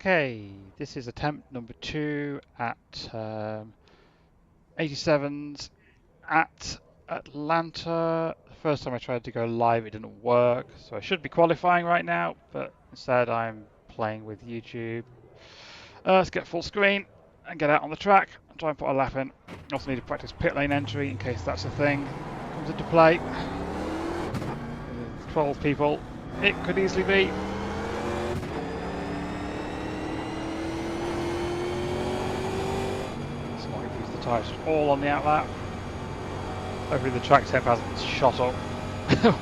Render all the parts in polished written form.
Okay, this is attempt number 2 at 87s at Atlanta. The first time I tried to go live, it didn't work, so I should be qualifying right now, but instead I'm playing with YouTube. Let's get full screen and get out on the track and try and put a lap in. Also need to practice pit lane entry in case that's a thing comes into play. 12 people, it could easily be. Tyres all on the outlap. Hopefully the track temp hasn't shot up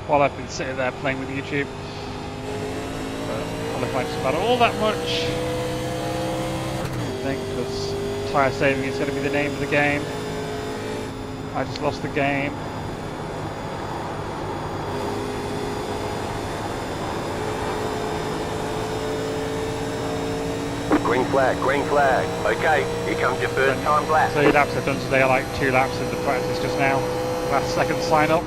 while I've been sitting there playing with YouTube. Qualifying doesn't matter all that much, I think, because tyre saving is going to be the name of the game. I just lost the game. Green flag, green flag. Okay, here comes your first time lap. 3 laps I've done today are like 2 laps in the practice just now. Last second sign up.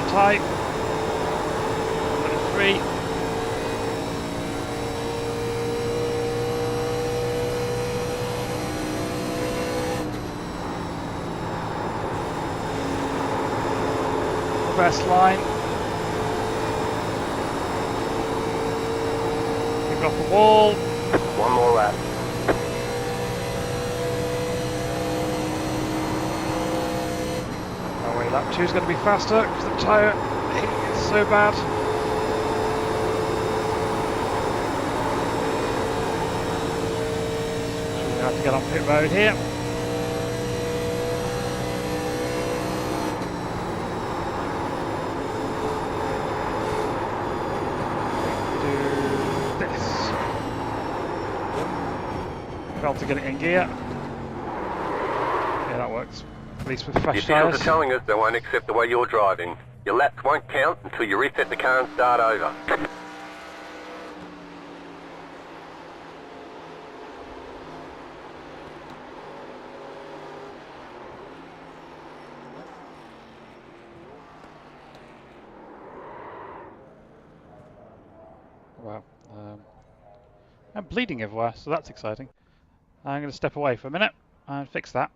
Tight. 3. Best line. Off the wall. One more lap. Oh wait, lap 2 is going to be faster because the tyre is so bad. So we have to get on pit road here. To get it in gear. Yeah, that works. At least with fresh Your tyres. teams are telling us they won't accept the way you're driving. Your laps won't count until you reset the car and start over. Wow. I'm bleeding everywhere, so that's exciting. I'm going to step away for a minute and fix that.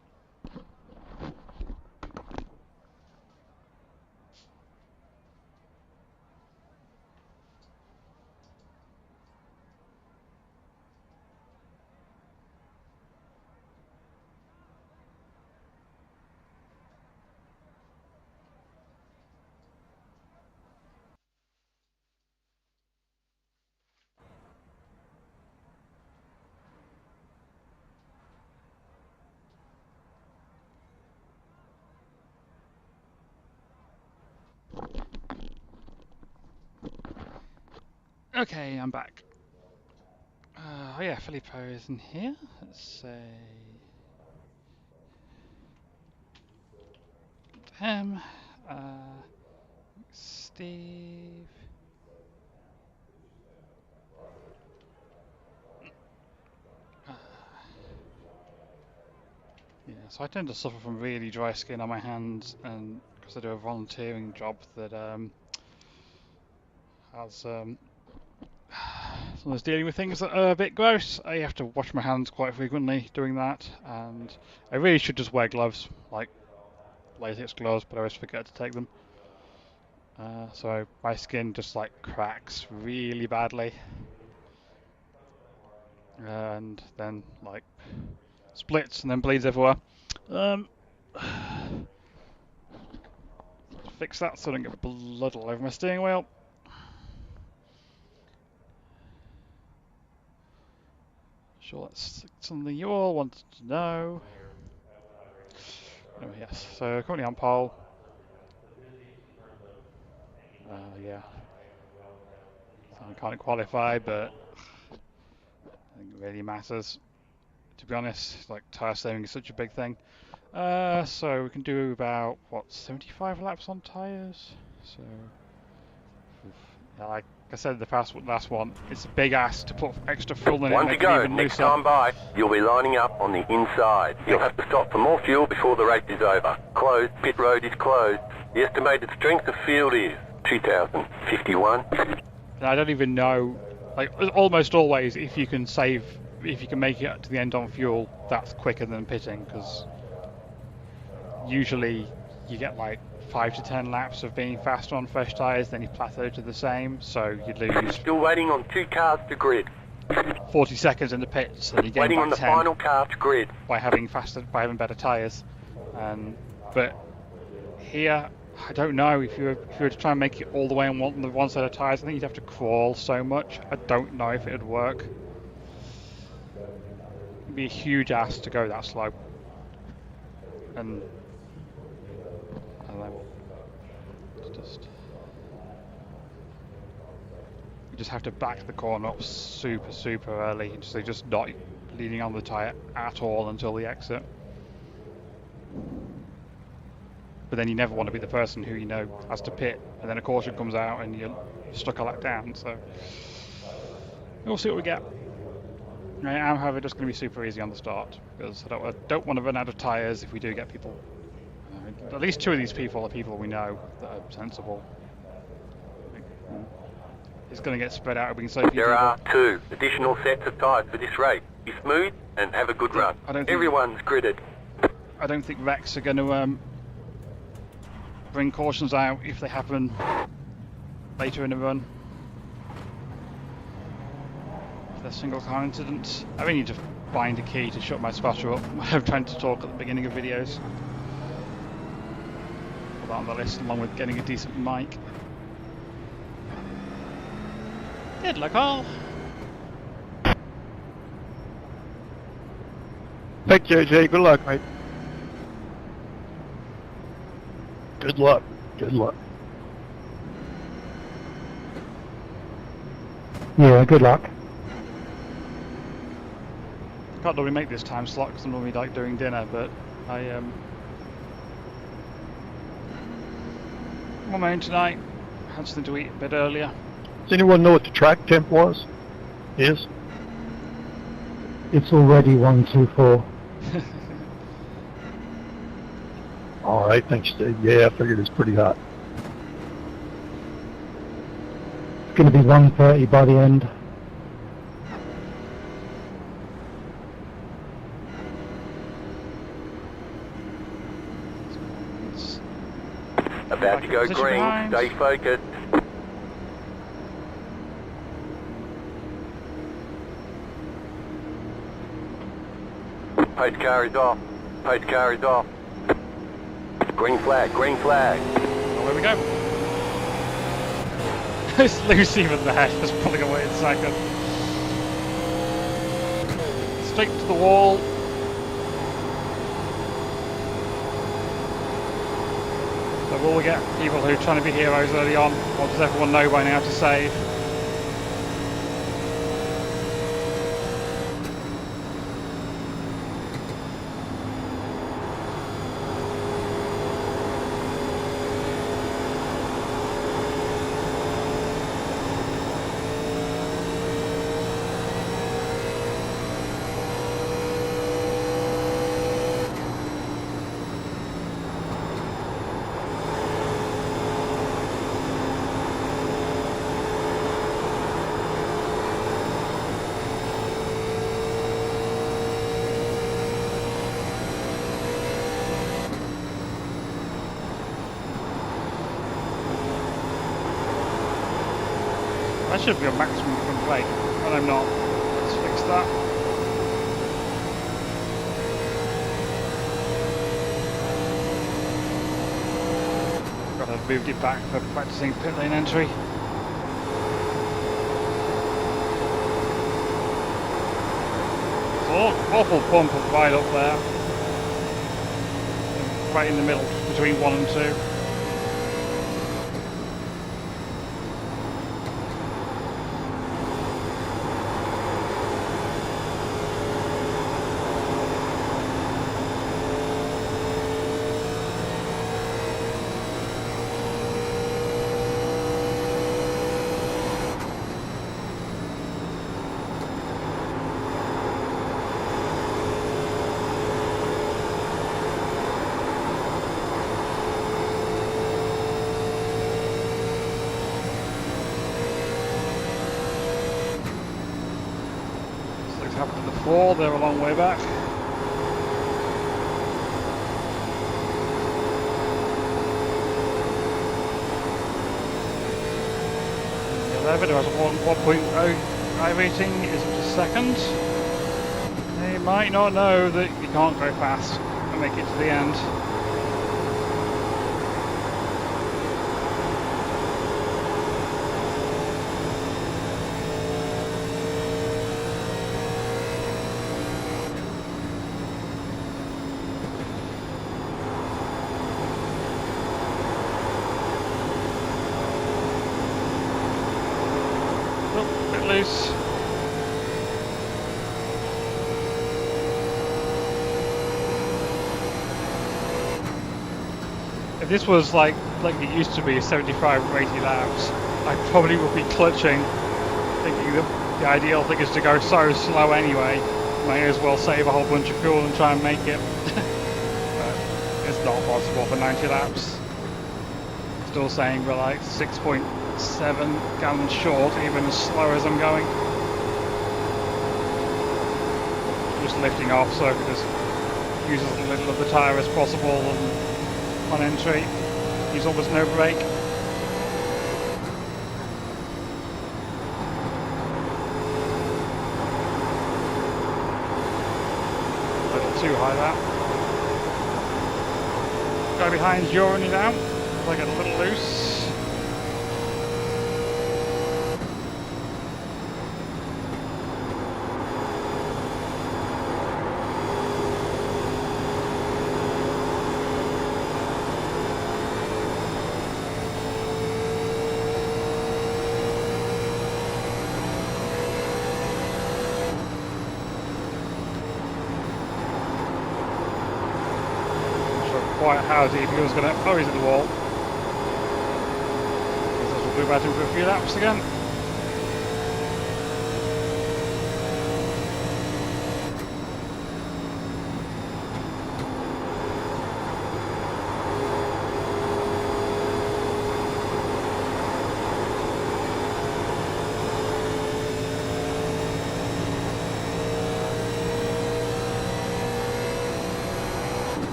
Okay, I'm back. Oh yeah, Filippo is in here. Let's say him, Steve. Yeah, so I tend to suffer from really dry skin on my hands, and because I do a volunteering job that has someone's dealing with things that are a bit gross. I have to wash my hands quite frequently doing that, and I really should just wear gloves, like latex gloves, but I always forget to take them. So my skin just like cracks really badly, and then like splits and then bleeds everywhere. Fix that so I don't get blood all over my steering wheel. Sure, that's something you all wanted to know. Oh yes, so currently on pole. Yeah, so I can't qualify, but I think it really matters. To be honest, like tyre saving is such a big thing. So we can do about what 75 laps on tyres. So yeah, like I said in the last one, it's a big ass to put extra fuel in it. One to go. Next time by, you'll be lining up on the inside. You'll have to stop for more fuel before the race is over. Closed. Pit road is closed. The estimated strength of field is 2051. And I don't even know, like almost always, if you can make it to the end on fuel, that's quicker than pitting, because usually you get like 5 to 10 laps of being faster on fresh tyres, then you plateau to the same, so you lose Still waiting on 2 cars to grid. 40 seconds in the pits, and you gain Waiting back on the 10 final car to grid. by having better tyres. But here, I don't know, if you were to try and make it all the way on one set of tyres, I think you'd have to crawl so much. I don't know if it would work. It'd be a huge ass to go that slow. And I don't know. You just have to back the corner up super early, so just not leaning on the tyre at all until the exit. But then you never want to be the person who, has to pit, and then a caution comes out and you're stuck a lap down, so we'll see what we get. I am, however, just going to be super easy on the start, because I don't want to run out of tyres if we do get people. At least 2 of these people are people we know that are sensible. It's going to get spread out between so few people. There are 2 additional sets of tyres for this race. Be smooth and have a good run. Everyone's gridded. I don't think Rex are going to bring cautions out if they happen later in the run. If they're single car incidents. I really need to find a key to shut my spotter up when I'm trying to talk at the beginning of videos. Put that on the list along with getting a decent mic. Good luck all. Thank you, JJ. Good luck, mate. Good luck. Good luck. Yeah, good luck. Can't normally make this time slot because I'm normally like doing dinner, but I'm on my own tonight. Had something to eat a bit earlier. Does anyone know what the track temp was? Is? It's already 124. All right, thanks, Steve. Yeah, I figured it's pretty hot. It's going to be 130 by the end. About to go green. Stay focused. Post car is off. Post car is off. Green flag, green flag. Oh, there we go. It's loose even there, just pulling away in second. Straight to the wall. So will we get people who are trying to be heroes early on? What does everyone know by now to save? That should be a maximum complaint, but I'm not. Let's fix that. Got to have moved it back for practicing pit lane entry. Awful bump right up there. Right in the middle between 1 and 2. happened to the 4? They're a long way back. The 11 who has a 1.0 iRacing is into second. They might not know that you can't go fast and make it to the end. Loose. If this was like it used to be, 75 or 80 laps, I probably would be clutching, thinking that the ideal thing is to go so slow anyway. May as well save a whole bunch of fuel and try and make it. But it's not possible for 90 laps. Still saying we're like 6.7 gallons short, even as slow as I'm going. Just lifting off so I can just use as little of the tyre as possible and on entry. Use almost no brake. A little too high that. Guy behind's yawing it out. I get a little loose. Quite howdy if he was going to. Oh, he's at the wall. We'll be about him for a few laps again.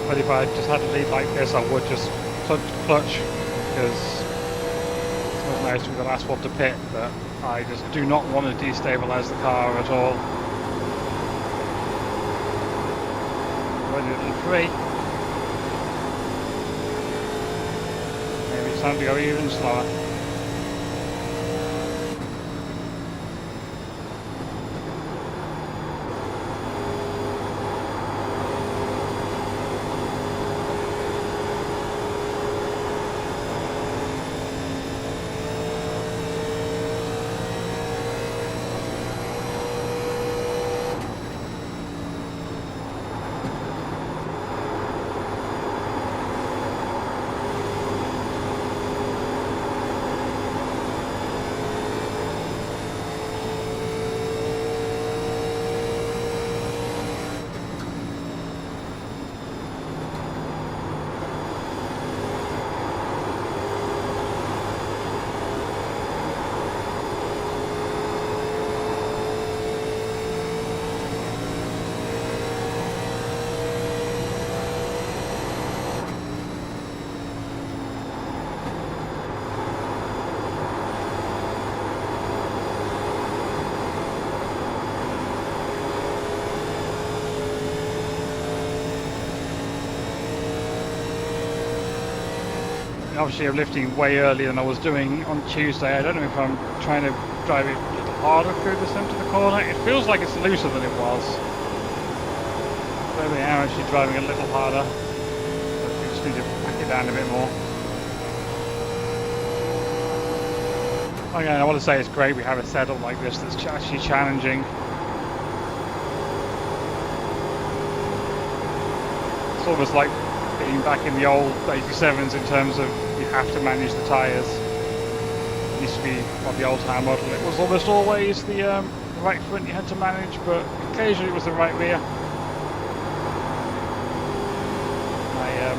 But if I just had to lead like this, I would just clutch, because it was nice to be the last one to pit, but I just do not want to destabilise the car at all. Running a little free. Maybe it's time to go even slower. Obviously I'm lifting way earlier than I was doing on Tuesday. I don't know if I'm trying to drive it a little harder through the centre of the corner. It feels like it's looser than it was. Maybe I am actually driving a little harder. But we just need to back it down a bit more. Again, I want to say it's great we have a setup like this that's actually challenging. almost like being back in the old 87s in terms of you have to manage the tyres. It used to be on the old tyre model. It was almost always the right front you had to manage, but occasionally it was the right rear. I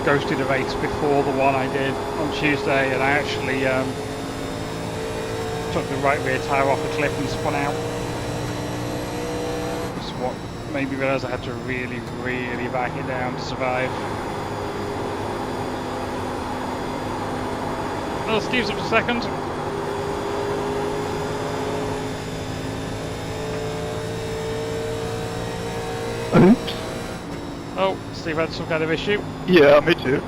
ghosted a race before the one I did on Tuesday, and I actually took the right rear tyre off a cliff and spun out. That's what made me realise I had to really, really back it down to survive. Well, Steve's up to second. Oops. Oh, Steve had some kind of issue. Yeah, me too.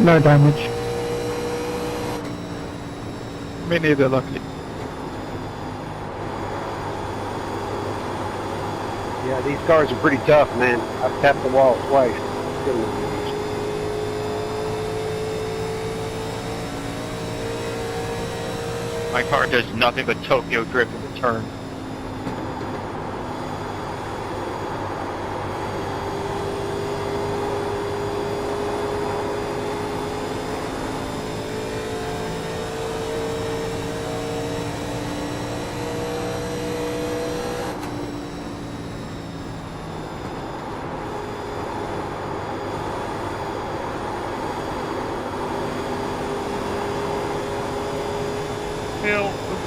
No damage. Me neither, luckily. Yeah, these cars are pretty tough, man. I've tapped the wall twice. Still no damage. My car does nothing but Tokyo drift in the turn.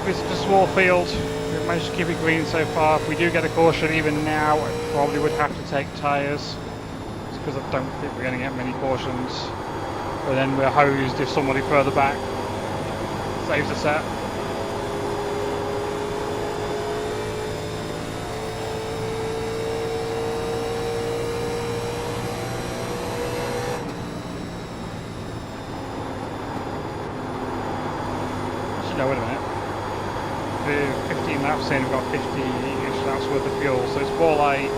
It's a small field. We've managed to keep it green so far. If we do get a caution even now, I probably would have to take tyres. It's because I don't think we're going to get many cautions. But then we're hosed if somebody further back saves a set. Actually, no, wait a minute. 15 laps in, we've got 50-ish laps worth of fuel, so it's more like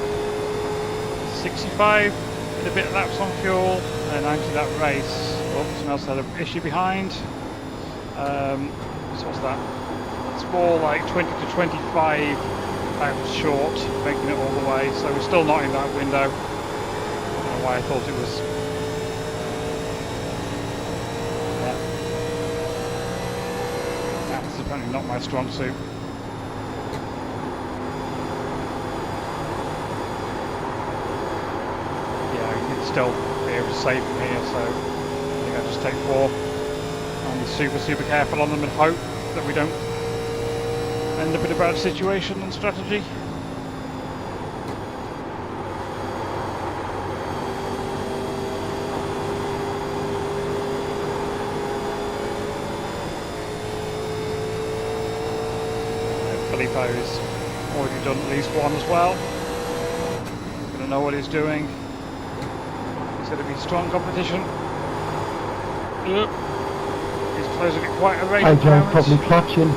65 and a bit of laps on fuel, and 90 lap race. Oh, someone else had an issue behind. So what's that? It's more like 20 to 25 laps short, making it all the way, so we're still not in that window. I don't know why I thought it was. That's apparently not my strong suit. Still be able to save them here, so I think I'll just take 4 and be super careful on them and hope that we don't end up in a bad situation on strategy. Filippo's already done at least one as well. He's going to know what he's doing. It's going to be strong competition. Look, he's closing it quite a rate. AJ's probably clutching.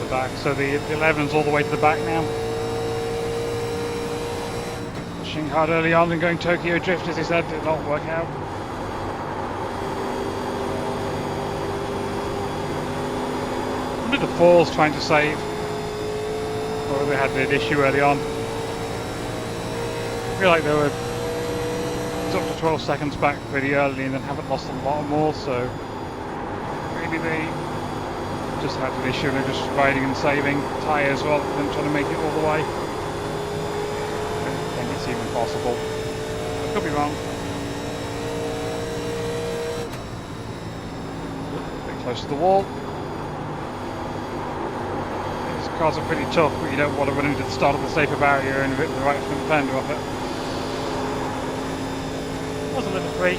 Back, so the 11's all the way to the back now. Pushing hard early on and going Tokyo drift, as he said, did not work out. What did the Falls trying to save? Or they had an issue early on. I feel like they were up to 12 seconds back pretty early and then haven't lost a lot more, so maybe they just had an issue and they're just riding and saving tyres rather than trying to make it all the way. I don't think it's even possible. I could be wrong. A bit close to the wall. It's cars are pretty tough, but you don't want to run into the start of the safer barrier and rip the right front fender off it. Was a level 3.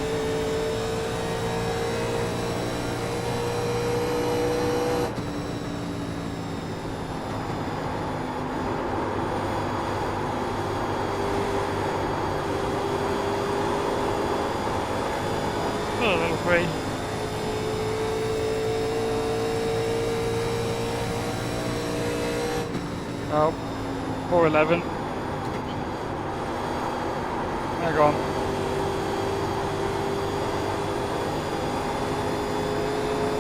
Still a level 3. Oh, 411. Now go on.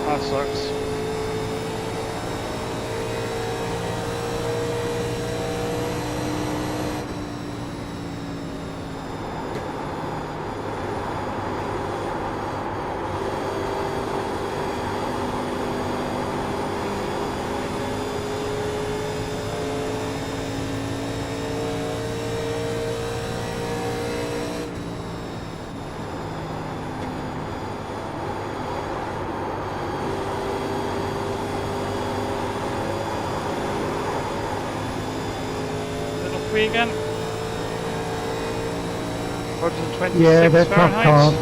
That sucks. Again. 126 Yeah, they're tough Fahrenheit. cars.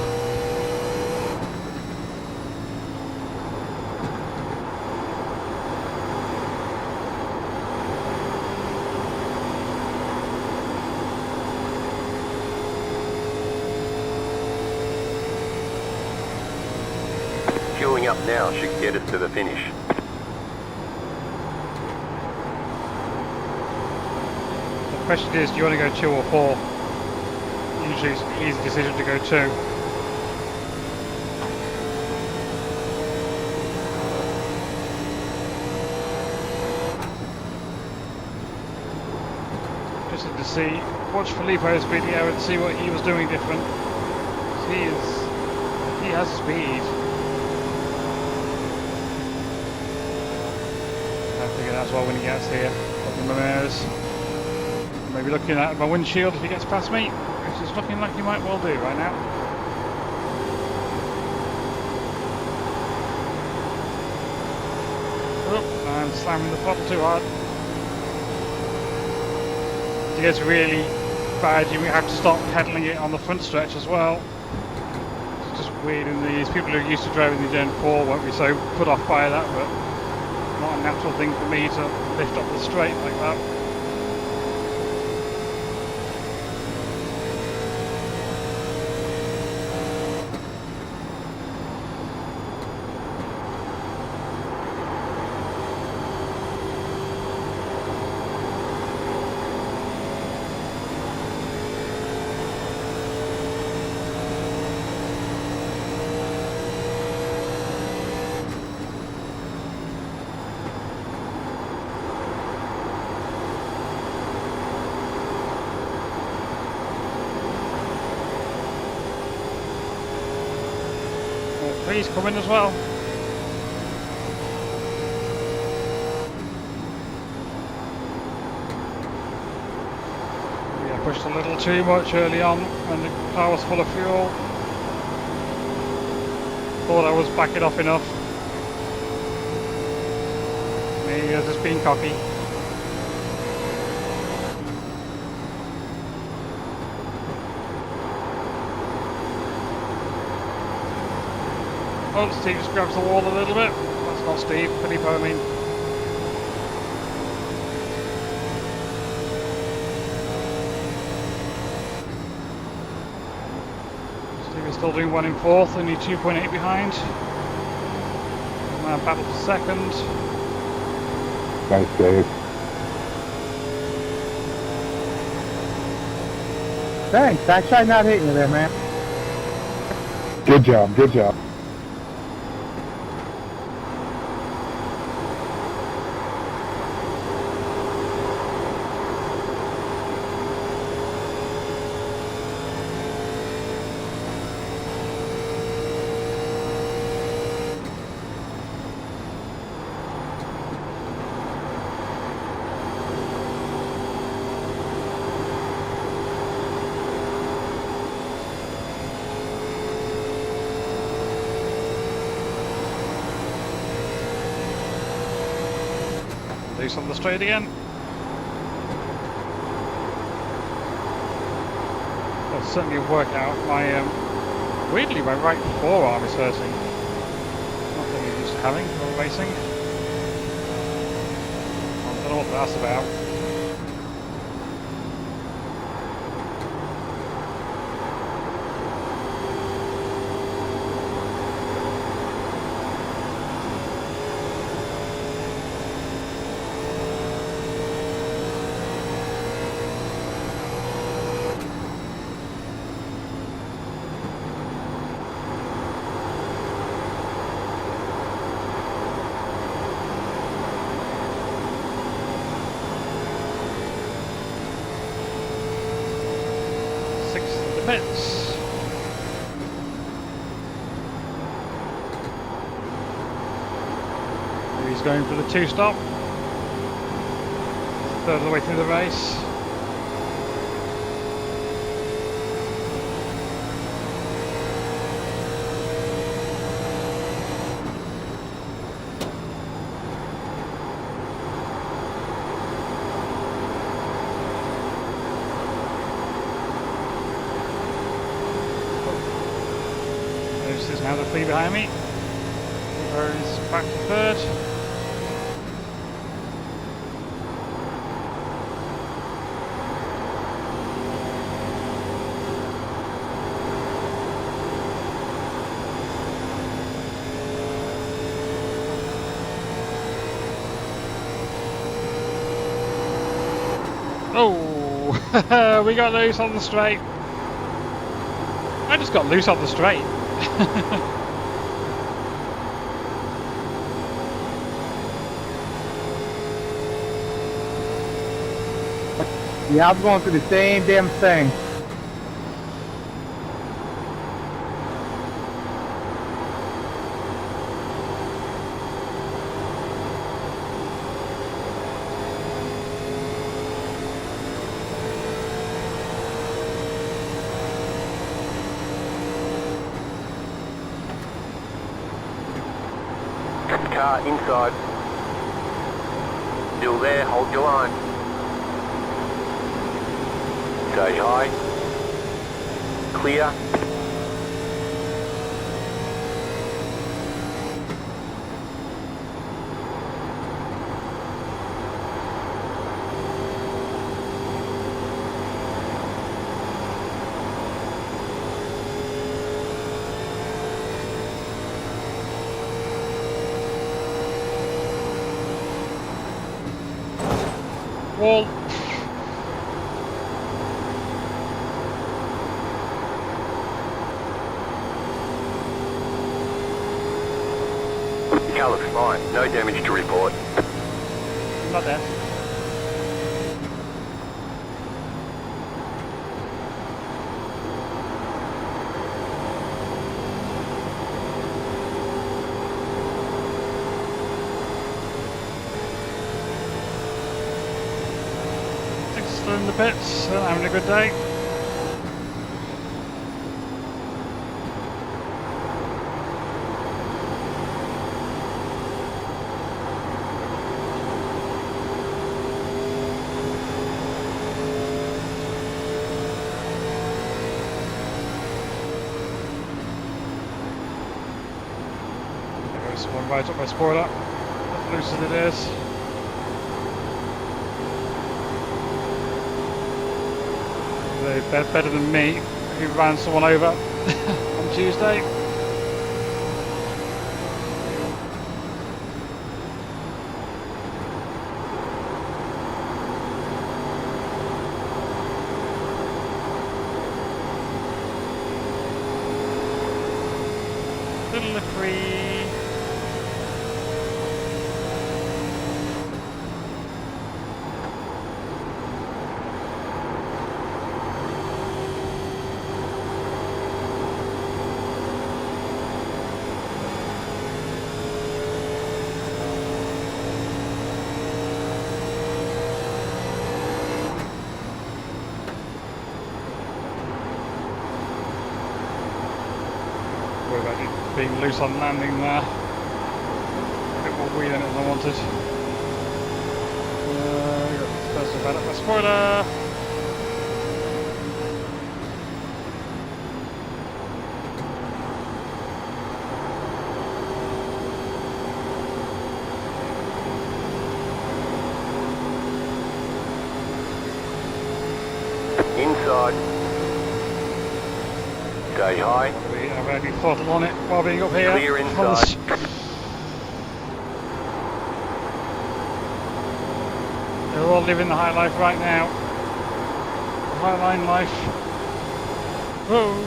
Queuing up now should get us to the finish. The question is, do you want to go 2 or 4? Usually it's an easy decision to go 2. Just to see, watch Filippo's video and see what he was doing different. He has speed. I figure that's why when he gets here, up in my mirrors. Maybe looking at my windshield if he gets past me, which is looking like he might well do right now. Oh, I'm slamming the throttle too hard. It gets really bad, you have to start pedaling it on the front stretch as well. It's just weird, and these people who are used to driving the Gen 4 won't be so put off by that, but not a natural thing for me to lift up the straight like that. Please come in as well. Yeah, pushed a little too much early on when the car was full of fuel. Thought I was backing off enough. Maybe I was just being cocky. Oh, Steve just grabs the wall a little bit. That's not Steve, Filippo, I mean. Steve is still doing 1 in 4th, only 2.8 behind. Now battle for 2nd. Nice, Dave. Thanks, actually I'm not hitting you there, man. Good job, good job. loose on the straight again. That'll certainly work out. Weirdly, my right forearm is hurting. Not something I'm used to having while racing. I don't know what that's about. Pits. He's going for the 2-stop. Third of the way through the race. Is now the 3 behind me. He's back to third. Oh, we got loose on the straight. I just got loose on the straight. Yeah, I'm going through the same damn thing. Car inside. Still there, hold your line. Stay high. Clear. Wall. Car looks fine. No damage to report. Not there. Still in the pits, having a good day. One right up my spoiler, as loose as it is. They're better than me, who ran someone over on Tuesday. Little free. Being loose on landing there. A bit more wheeling than I wanted. Let's develop a spoiler. Inside. Stay high. I've only throttle on it while being up here. Clear inside. They're all living the high life right now. The high line life. Whoa.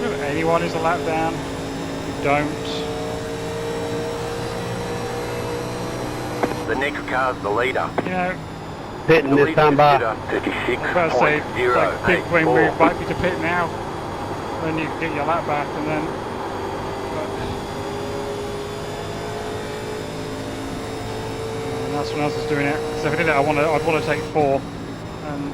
If anyone is a lap down, you don't. The next car's the leader. You know, Pitting The this leader time is by. hitter I was about to say, it's like big wing move, might be to pit now. Then you get your lap back and then... And that's when else is doing it. Because if I did it, I'd want to take 4. And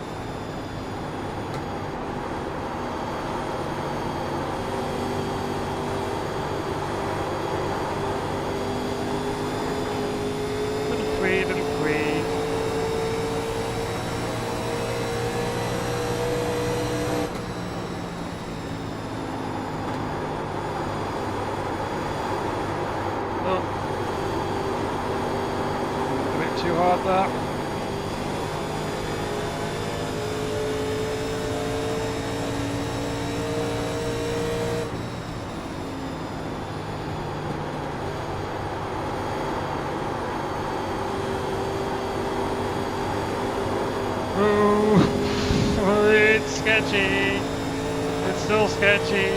little free. Oh. A bit too hard there. Oh, it's sketchy. It's still sketchy.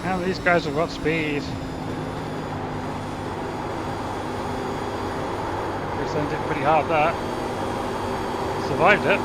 Now these guys have got speed. They sent it pretty hard that. Survived it.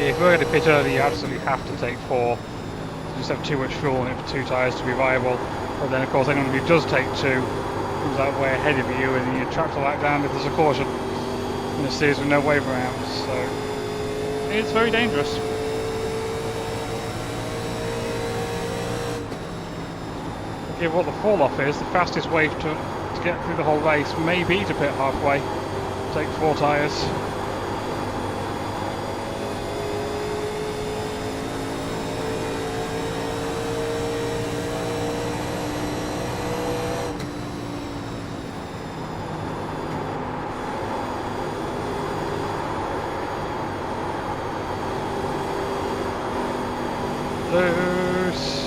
If we're going to pit early, you absolutely have to take 4. You just have too much fuel in it for 2 tyres to be viable. But then, of course, anyone who does take 2 comes out way ahead of you, and you track the lap down if there's a caution in a series with no wave around. So it's very dangerous. Given what the fall off is, the fastest way to get through the whole race may be to pit halfway, take 4 tyres. Loose.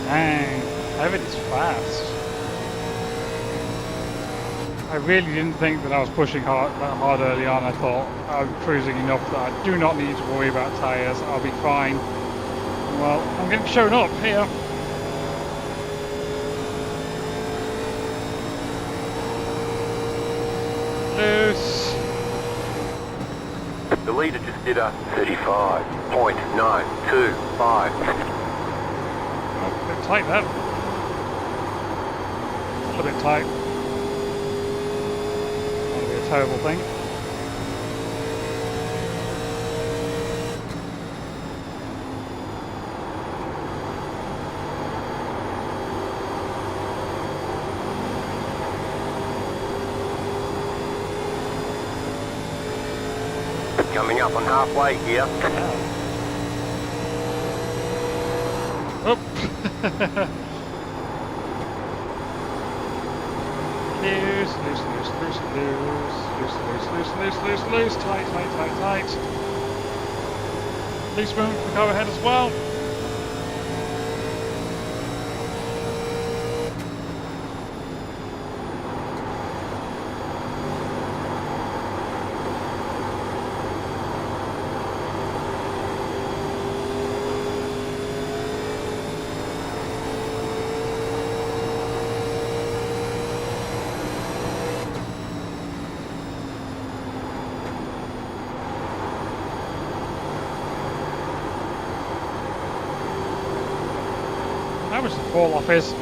Dang, Evan is fast. I really didn't think that I was pushing that hard early on. I thought I'm cruising enough that I do not need to worry about tyres. I'll be fine. Well, I'm getting shown up here. Loose. The leader just did a 35.925. Oh, a bit tight that. A little bit tight. That'll be a terrible thing. Coming up on halfway here. Oh! Loose, loose, loose, loose, loose, loose, loose, loose, loose, loose, tight, tight, tight, tight. Loose room for go ahead as well. How much the fall off is?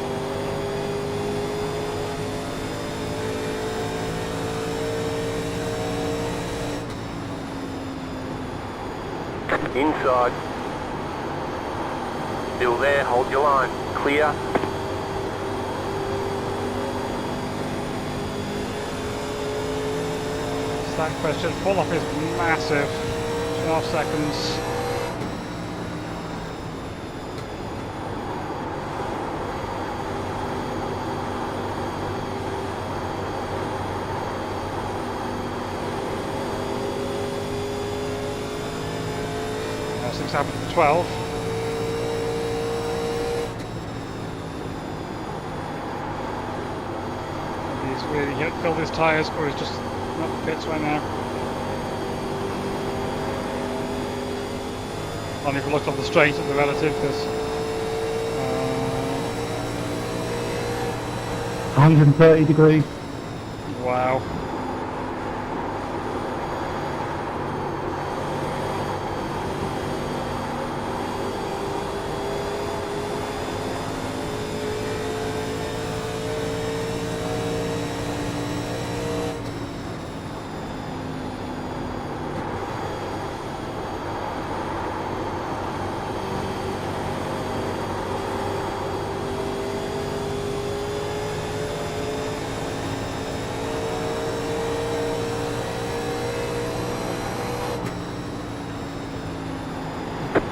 Inside. Still there, hold your line. Clear. That question. Fall off is massive. 12 seconds. Six happened at 12. And he's really filled his tyres, or he's just not the pits right now. Only if we look on the straight at the relative, because 130 degrees. wow.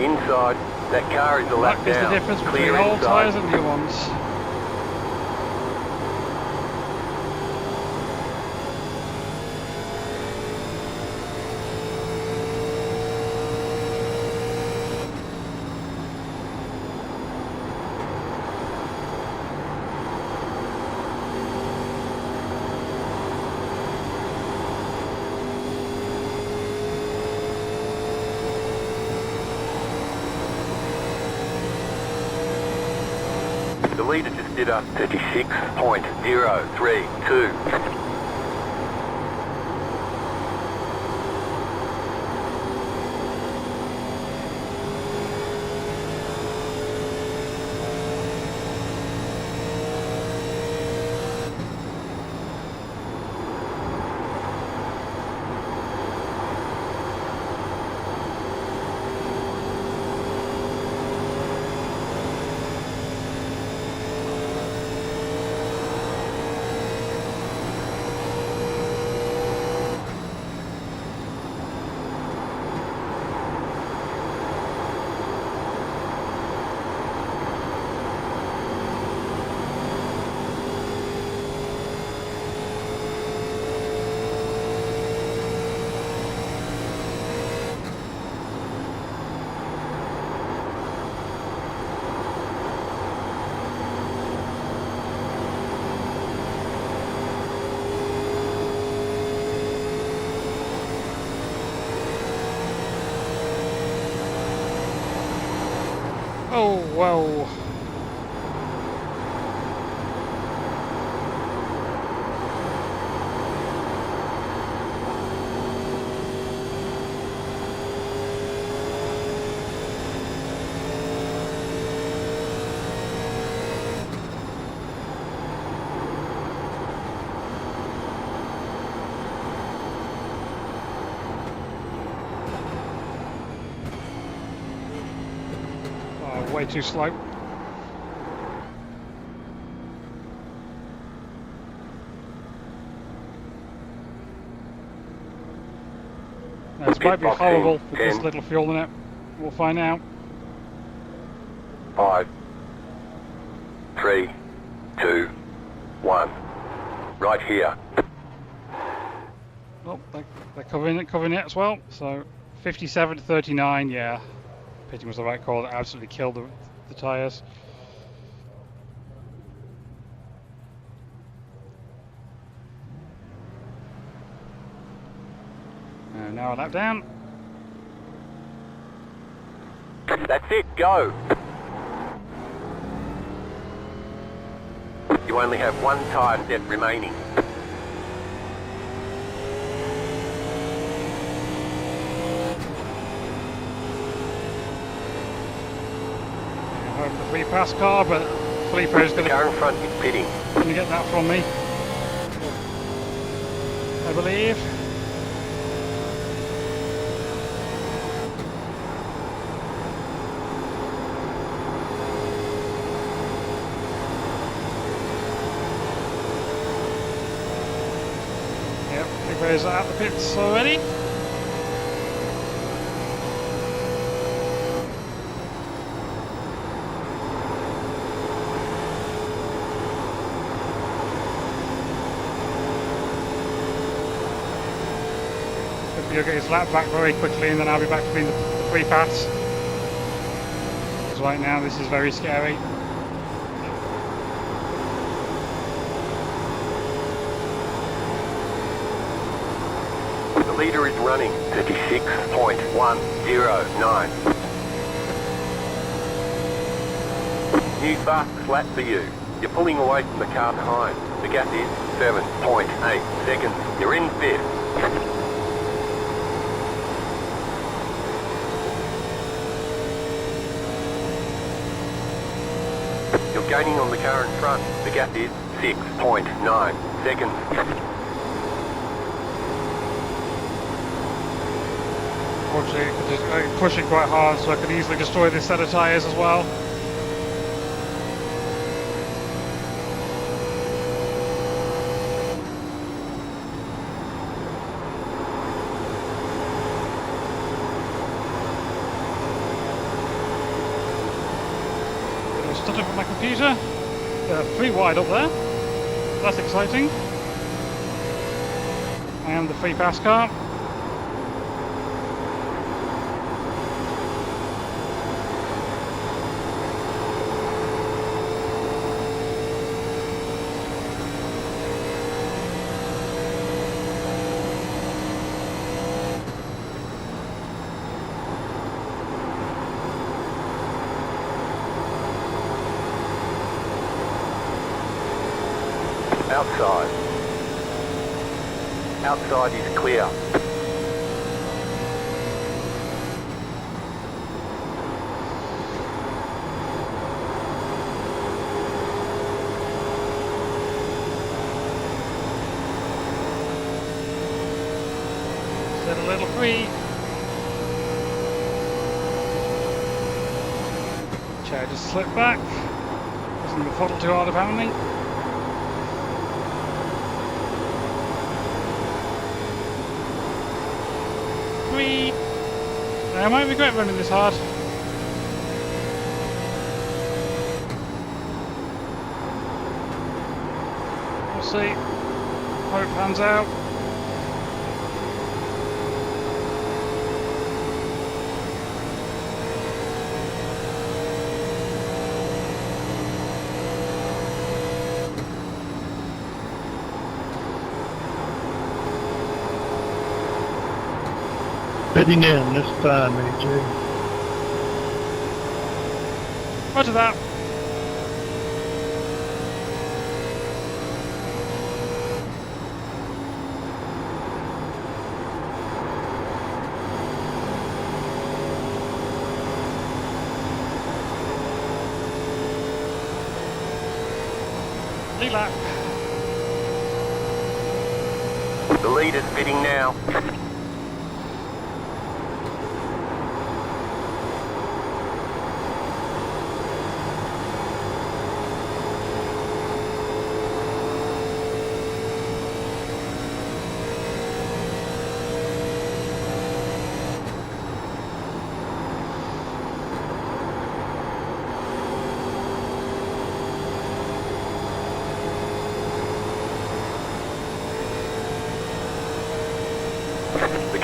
Inside. That car is a lap That is the down. difference between Clear old inside. tyres and new ones. The leader just did a 36.032. Oh, whoa. Oh, way too slow. There's This might be box horrible in with this 10. little fuel in it. We'll find out. 5, 3, 2, 1. Right here. Oh, they're covering it as well. So 57 to 39, yeah. Pitting was the right call. It absolutely killed the tyres. And now a lap down. That's it, go! You only have one tyre set remaining. I hope the free pass car, but Filippo's The going car in front is pitting. to get that from me, I believe. Yep, Filippo's out the pits already. He'll get his lap back very quickly, and then I'll be back to being the free pass. Because right now this is very scary. The leader is running 36.109. New fastest lap for you. You're pulling away from the car behind. The gap is 7.8 seconds. You're in fifth. You're gaining on the car in front. The gap is 6.9 seconds. Unfortunately, I'm pushing quite hard, so I could easily destroy this set of tyres as well. Stutter from my computer. 3 wide up there. That's exciting. And the free pass car. Outside. Outside is clear. Set a little free. Chair just slipped back. Wasn't the throttle too hard apparently. I might regret running this hard. We'll see. Hope it pans out. Heading in this time, AJ. Roger that. Lead lap. The lead is fitting now.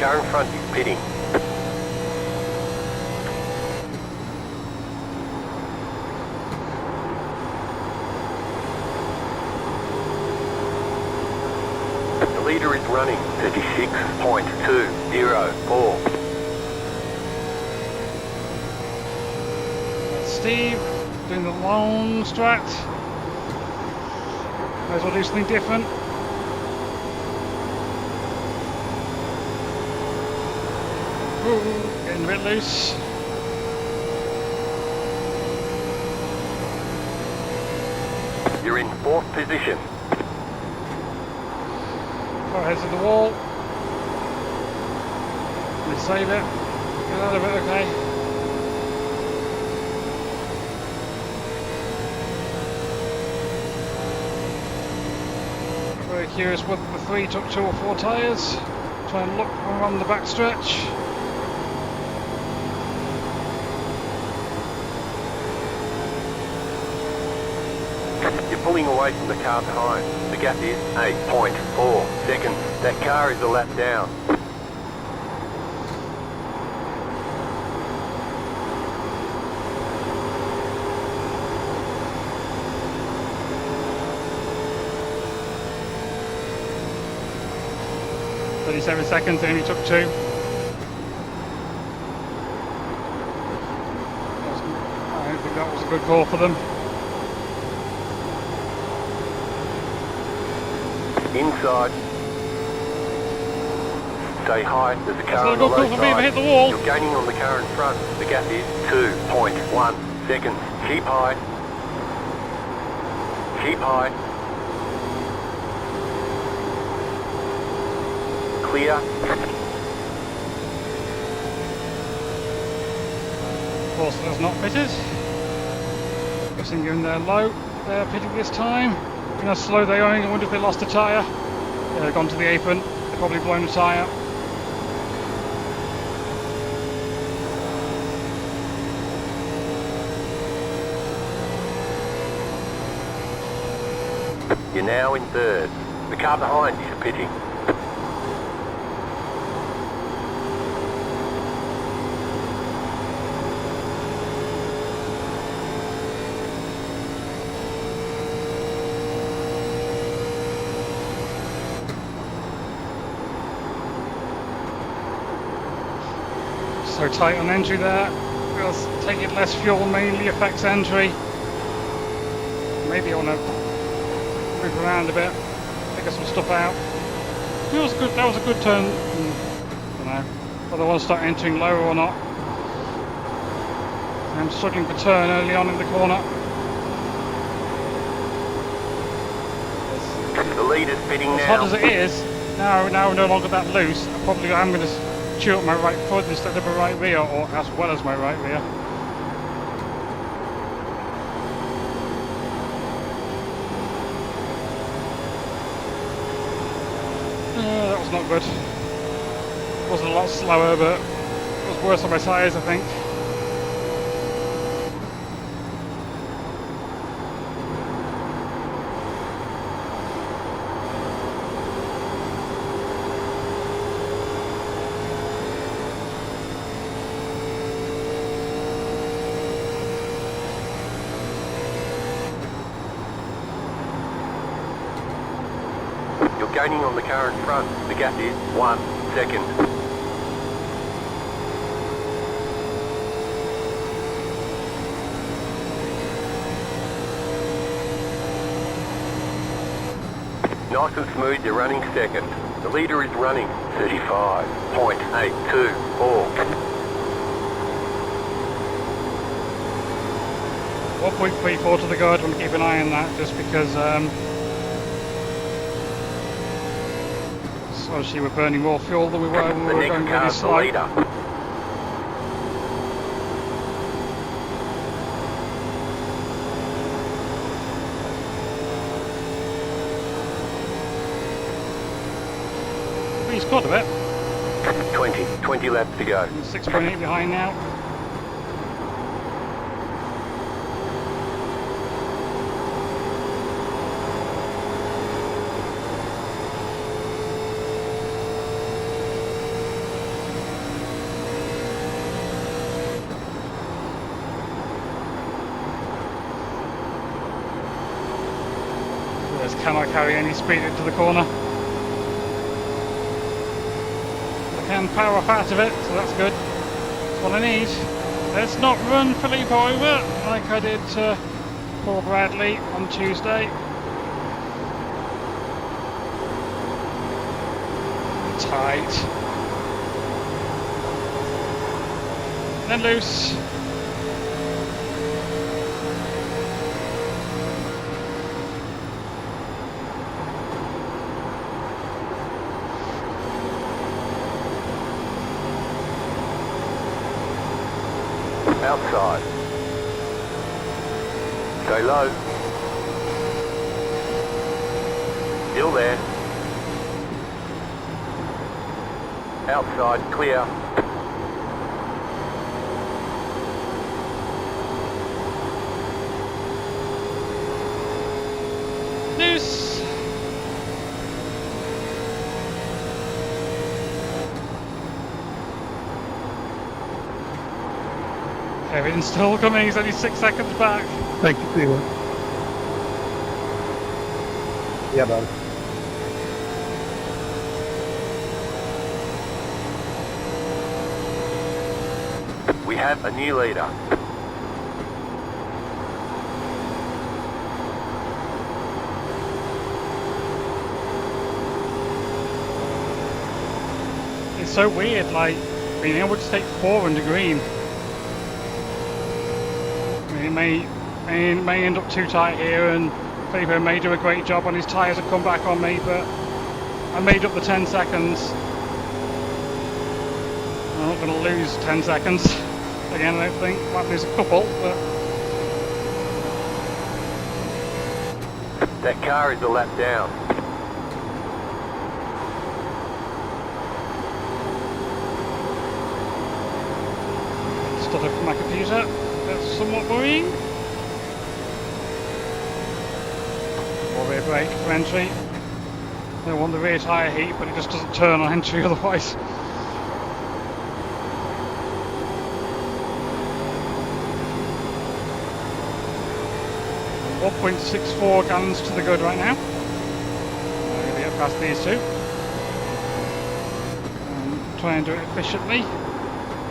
car in front is pitting. The leader is running 36.204. Steve doing the long strat. Might as well do something different. Ooh, getting a bit loose. You're in 4th position. Car heads to the wall. We save it. Get out of it, okay. Very curious whether the 3 took 2 or 4 tyres. Try and look around the back stretch. You're pulling away from the car behind. The gap is 8.4 seconds. That car is a lap down. Seven seconds, they only took 2. I don't think that was a good call for them. Inside. Stay high. There's a That's car not a on the good call low for me if I side. hit the wall. You're gaining on the car in front. The gap is 2.1 seconds. Keep high. Keep high. Clear. Of course, that's not pitted. Guessing you're in there low. They're pitting this time. You know how slow they are. I wonder if they lost a tyre. Yeah, they've gone to the apron. They've probably blown a tyre. You're now in 3rd. The car behind is pitting. So tight on entry there. Feels taking less fuel mainly affects entry. Maybe I want to move around a bit, figure some stuff out. Feels good. That was a good turn. I don't know whether I want to start entering lower or not. I'm struggling for turn early on in the corner. The leader's pitting As now. hot as it is, now we're no longer that loose. I probably am going to chew up my right foot instead of my right rear, or as well as my right rear. That was not good. It wasn't a lot slower, but it was worse on my tyres, I think. Gaining on the car in front. The gap is 1 second. Nice and smooth, you're running 2nd. The leader is running 35.824. 1.34 to the guard. I want to keep an eye on that, just because obviously we're burning more fuel than we were when we The were next going really car's the slow. leader. He's got a bit. 20 laps to go. 6.8 behind now. Just cannot carry any speed into the corner. I can power off out of it, so that's good. That's what I need. Let's not run Filippo over like I did to Paul Bradley on Tuesday. Tight. Then loose. Outside. Stay low. Still there. Outside, clear. Loose. Kevin's still coming, he's only 6 seconds back. Thank you, Felix. Yeah, bud. We have a new leader. It's so weird, like, being able to take 4 under green. I mean, it may end up too tight here, and Filippo may do a great job on his tyres and come back on me, but I made up the 10 seconds. I'm not going to lose 10 seconds. Again, I don't think. Might lose a couple, but... That car is a lap down. Stutter from my computer. That's somewhat worrying. More rear brake for entry. I don't want the rear tyre heat, but it just doesn't turn on entry otherwise. 1.64 gallons to the good right now. I'm going to get past these two. And try and do it efficiently.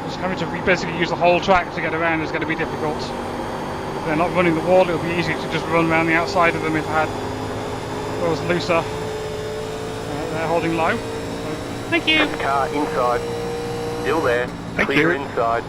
Just having to basically use the whole track to get around is going to be difficult. If they're not running the wall, it'll be easy to just run around the outside of them if it was looser. They're holding low. So, thank you! Car inside. Still there. Thank Clear you. inside.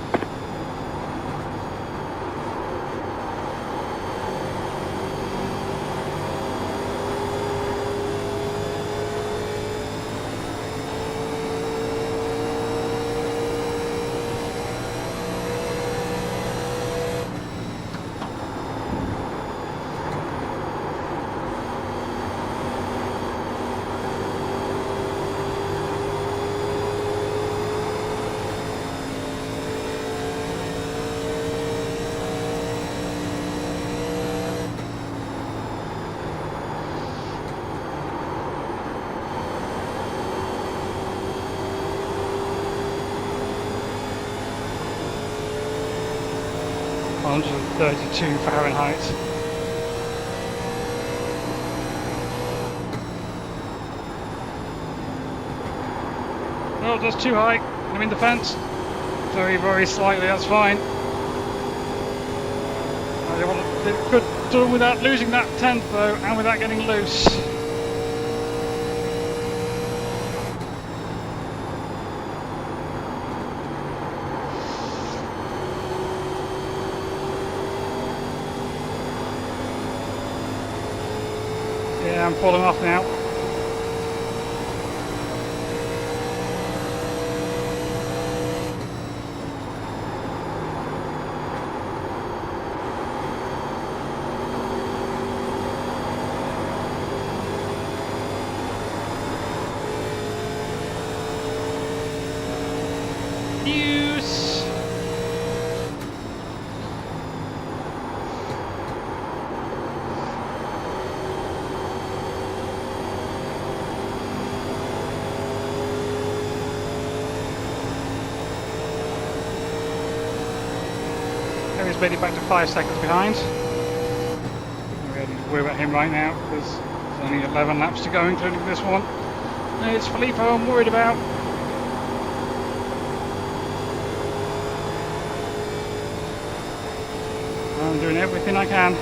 (132 Fahrenheit). Oh, that's too high. I'm in the fence. Very, very slightly, that's fine. It could do without losing that 10th though, and without getting loose. Yeah, I'm falling off now. Use. He's made it back to 5 seconds behind. I really need to worry about him right now because he's only 11 laps to go, including this one. It's Filippo I'm worried about. I'm doing everything I can.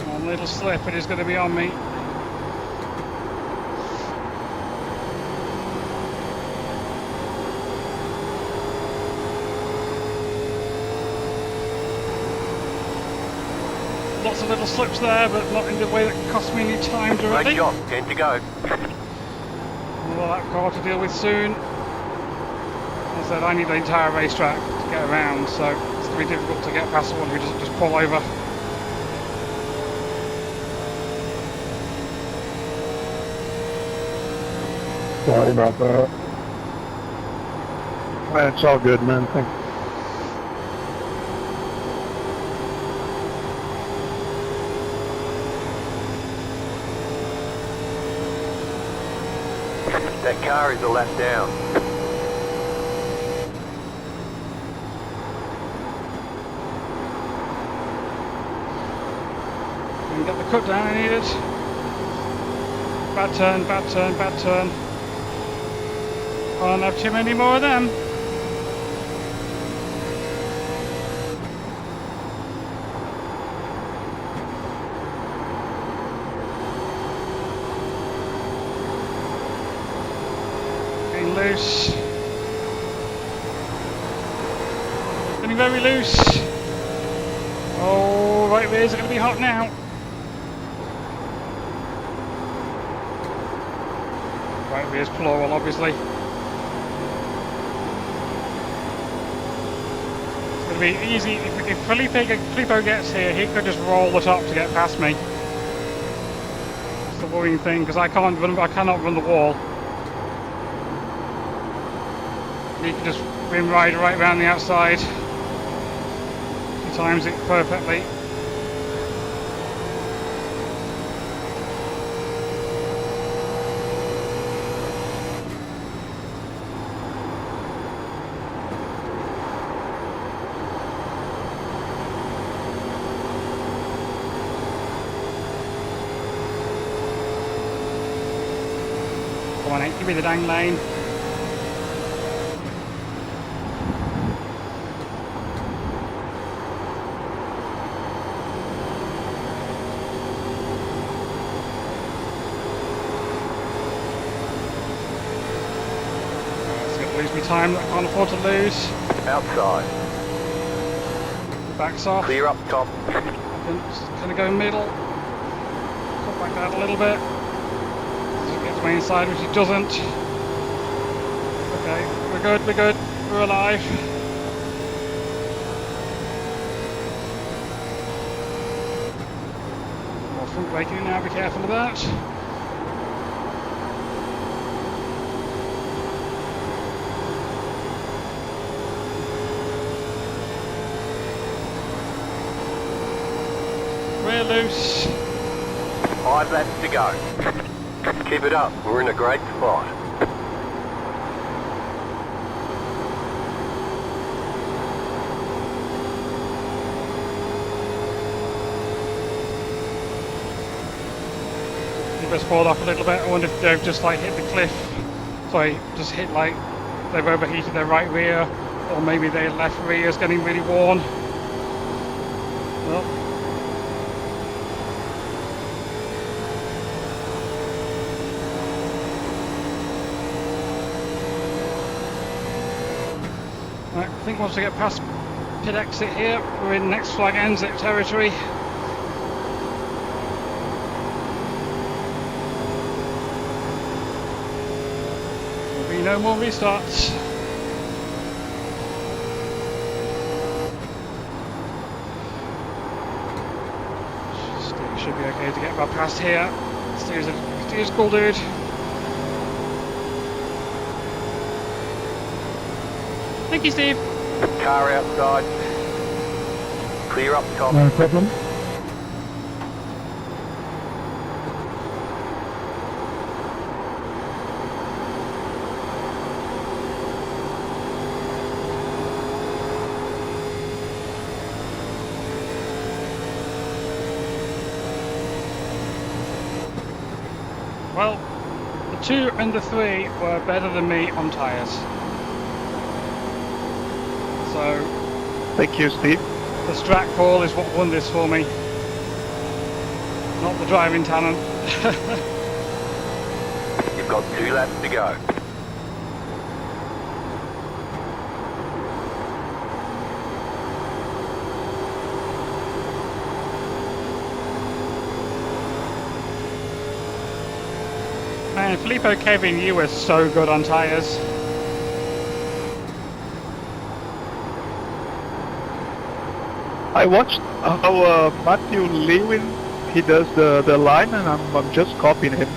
One little slip and he's going to be on me. Lots of little slips there, but not in the way that cost me any time directly. Great job, 10 to go. Well, that car to deal with soon. As I said, I need the entire racetrack to get around, so it's going to be difficult to get past someone who doesn't just pull over. Sorry about that. It's all good, man. Thank you. That car is a lap down. And get the cut down I needed. Bad turn, bad turn, bad turn. Can't have too many more of them. Getting loose. Getting very loose. Oh, right rears are going to be hot now. Right rears plural, obviously. It's going to be easy. If Filippo gets here, he could just roll the top to get past me. That's the worrying thing, because I cannot run the wall. He can just rim ride right around the outside. He times it perfectly. Come on, give me the dang lane. Lose me time that I can't afford to lose. Outside. Backs off. Clear up top. Just gonna go middle. Cut back out a little bit. Does it get to my inside, which it doesn't. Okay, we're good, we're good. We're alive. More front braking now, be careful of that. We're loose. 5 laps to go. Keep it up, we're in a great spot. You just pulled off a little bit. I wonder if they've just like hit the cliff. Sorry, just hit like they've overheated their right rear, or maybe their left rear is getting really worn. Well, I think once we get past pit exit here, we're in next flag ends territory. There'll be no more restarts. Should be okay to get back past here. Steve's cool dude. Thank you, Steve. Car outside. Clear up top. No problem. Well, the 2 and the 3 were better than me on tyres. So Thank you, Steve. the strat call is what won this for me, not the driving talent. You've got 2 laps to go. Man, Filippo Kevin, you were so good on tyres. I watched how Matthew Lewin, he does the line, and I'm just copying him.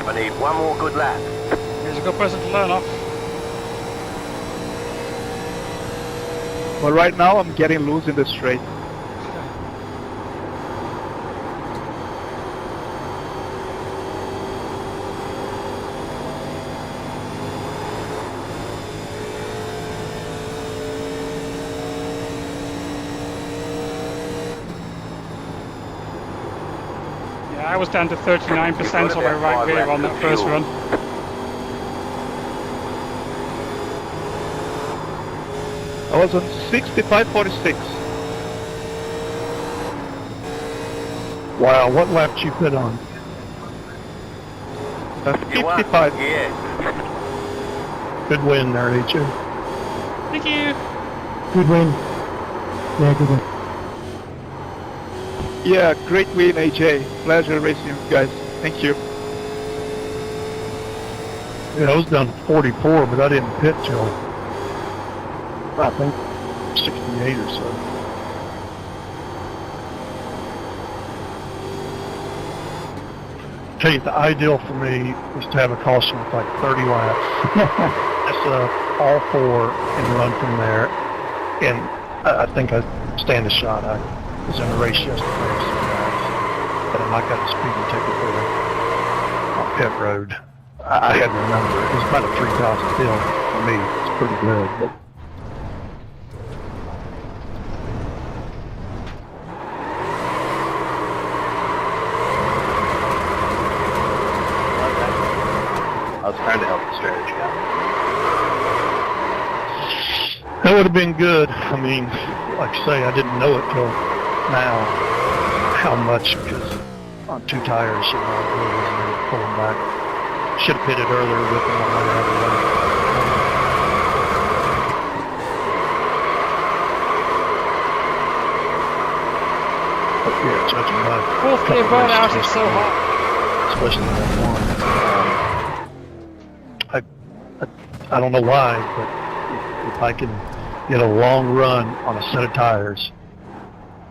I need 1 more good lap. He's a good person to learn off. But right now I'm getting loose in the straight. Yeah, I was down to 39% on my right rear on that first run. I was on 65.46. Wow, what lap did you put on? You won. 55. Yeah. Good win there, AJ. Thank you. Good win. Yeah, good win. Yeah, great win, AJ. Pleasure racing you guys. Thank you. Yeah, I was down to 44, but I didn't pit till, I think, 68 or so. Tell you, the ideal for me was to have a caution with like 30 laps. Just all 4 and run from there. And I think I'd stand a shot. I was in a race yesterday, but I got a speeding ticket there on pit road. I had the number. It was about a 3,000 hill for me. It's pretty good. But I was trying to help the strategy out. that would have been good. I mean, like I say, I didn't know it till now how much, because on 2 tires, you know, I really wasn't able to pull them back. Should have pitted earlier with them. I might have had one. But yeah, judging by Fourth gear burnout is so hot. especially that one. I don't know why, but if I can get a long run on a set of tires,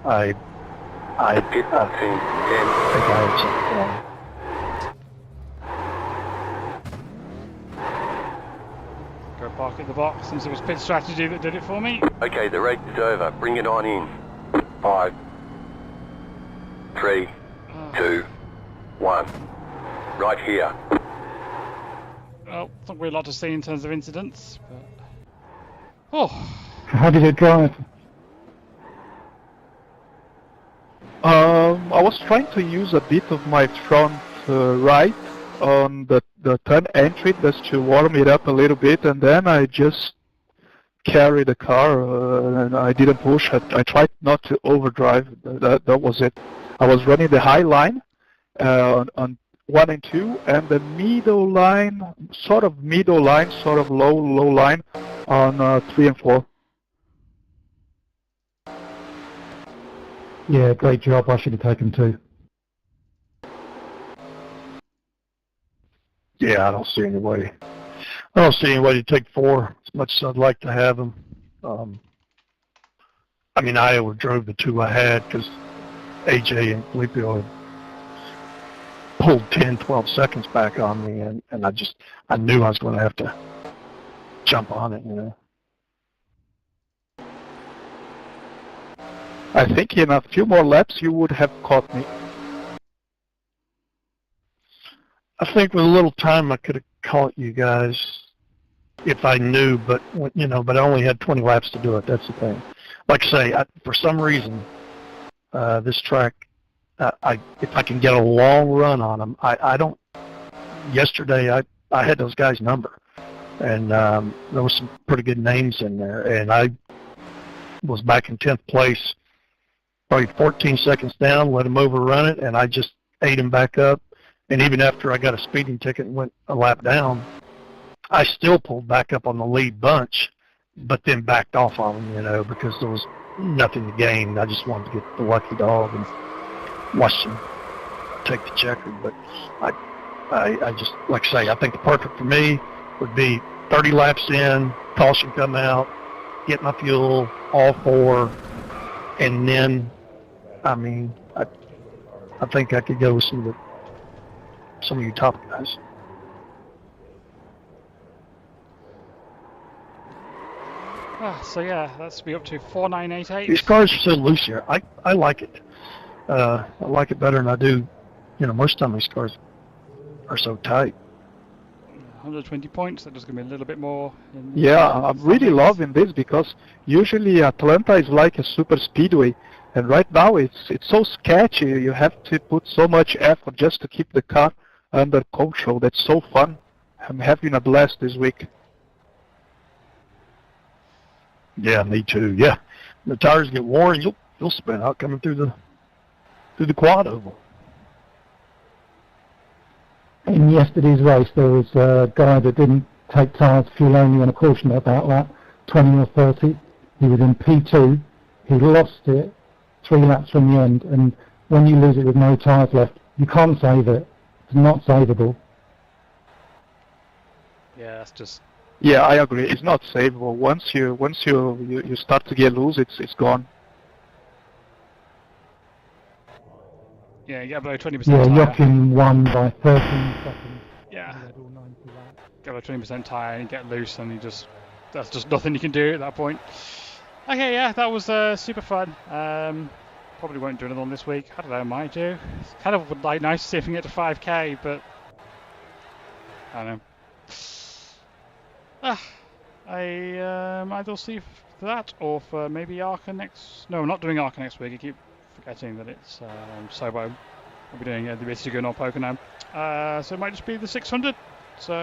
I Pit 10. think I had something wrong. Go park at the box, since it was pit strategy that did it for me. Okay, the race is over. Bring it on in. 5, 3, 2, 1. Right here. Well, not really a lot to see in terms of incidents, but... Oh, How did it drive? I was trying to use a bit of my front right on the turn entry just to warm it up a little bit, and then I just carried the car and I didn't push. I tried not to overdrive. That was it. I was running the high line on 1 and 2, and the middle line, sort of low line on 3 and 4. Yeah, great job. I should have taken 2. Yeah, I don't see any way. I don't see any way to take 4 as much as I'd like to have them. I mean, I overdrove the 2 I had because AJ and Felipe had pulled 10, 12 seconds back on me, and I knew I was going to have to jump on it, you know. I think in a few more laps you would have caught me. I think with a little time I could have caught you guys if I knew, but you know, but I only had 20 laps to do it. That's the thing. Like I say, for some reason, this track if I can get a long run on them, I don't. Yesterday I had those guys' number, and there was some pretty good names in there, and I was back in 10th place, probably 14 seconds down, let him overrun it, and I just ate him back up. And even after I got a speeding ticket and went a lap down, I still pulled back up on the lead bunch, but then backed off on him, you know, because there was nothing to gain. I just wanted to get the lucky dog and watch him take the checker. But I just, like I say, I think the perfect for me would be 30 laps in, caution come out, get my fuel, all four, and then, I mean, I think I could go with some of you top guys. So yeah, that's me up to 4988. These cars are so loose here. I like it. I like it better than I do. You know, most of the time these cars are so tight. 120 points. That just give me a little bit more. Yeah, I'm really loving this because usually Atlanta is like a super speedway, and right now it's so sketchy. You have to put so much effort just to keep the car under control. That's so fun. I'm having a blast this week. Yeah, me too. Yeah, the tires get worn, you'll spin out coming through the quad oval. In yesterday's race, there was a guy that didn't take tyres fuel only on a caution at about lap 20 or 30. He was in P2. He lost it 3 laps from the end, and when you lose it with no tyres left, you can't save it. It's not savable. Yeah, that's just. Yeah, I agree. It's not savable. Once you start to get loose, it's gone. Yeah, you get below 20%. Yeah, tyre. Joachim won by 13 seconds. Yeah. Get below 20% tyre and you get loose, and that's just nothing you can do at that point. Okay, yeah, that was super fun. Probably won't do another one this week. I don't know, might do. It's kind of like nice to see if we can get to 5k, but I don't know. Either see for that or for maybe Arca next. No, we're not doing Arca next week. I keep forgetting that it's Sobo. We'll be doing the Bitigo or Poker now. So it might just be the 600. So.